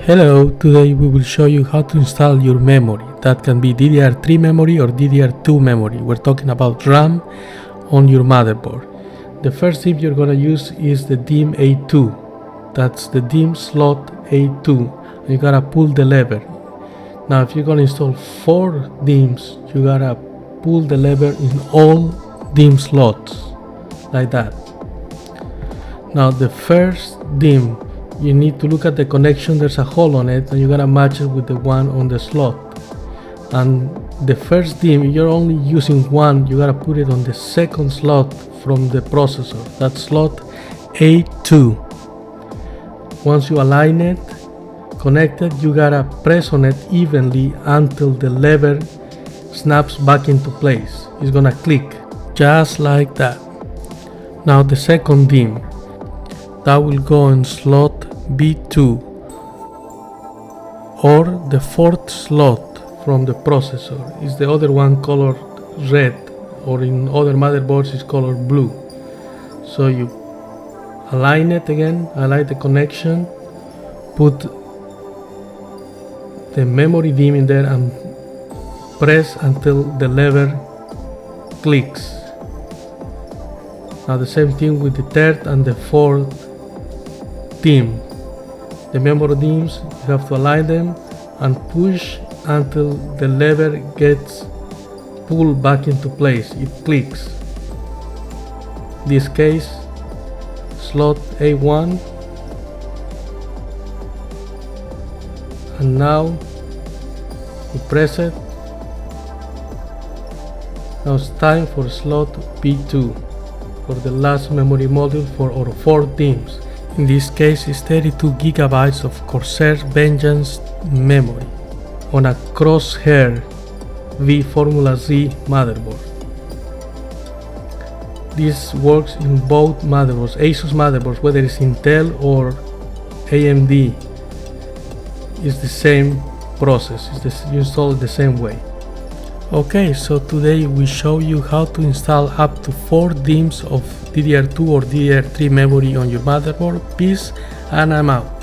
Hello, today we will show you how to install your memory. That can be DDR3 memory or DDR2 memory. We're talking about RAM on your motherboard. The first DIMM you're gonna use is the DIMM A2. That's the DIMM slot A2. You gotta pull the lever. Now if you're gonna install 4 DIMMs, you gotta pull the lever in all DIMM slots, like that. Now the first DIMM, you need to look at the connection. There's a hole on it and you gotta match it with the one on the slot. And the first DIMM, you're only using one, you gotta put it on the second slot from the processor. That's slot A2. Once you align it, connect it, you gotta press on it evenly until the lever snaps back into place. It's gonna click just like that. Now the second DIMM, that will go in slot B2 or the fourth slot from the processor. Is the other one colored red, or in other motherboards is colored blue. So you align it again, align the connection, put the memory DIMM in there and press until the lever clicks. Now the same thing with the third and the fourth DIMM. The memory DIMMs, you have to align them and push until the lever gets pulled back into place. It clicks. In this case, slot A1. And now you press it. Now it's time for slot B2 for the last memory module for our 4 DIMMs. In this case, it's 32 gigabytes of Corsair Vengeance memory on a Crosshair V Formula Z motherboard. This works in both motherboards, ASUS motherboards, whether it's Intel or AMD. It's the same process, you install it the same way. Okay, so today we show you how to install up to 4 DIMMs of DDR2 or DDR3 memory on your motherboard. Peace, and I'm out.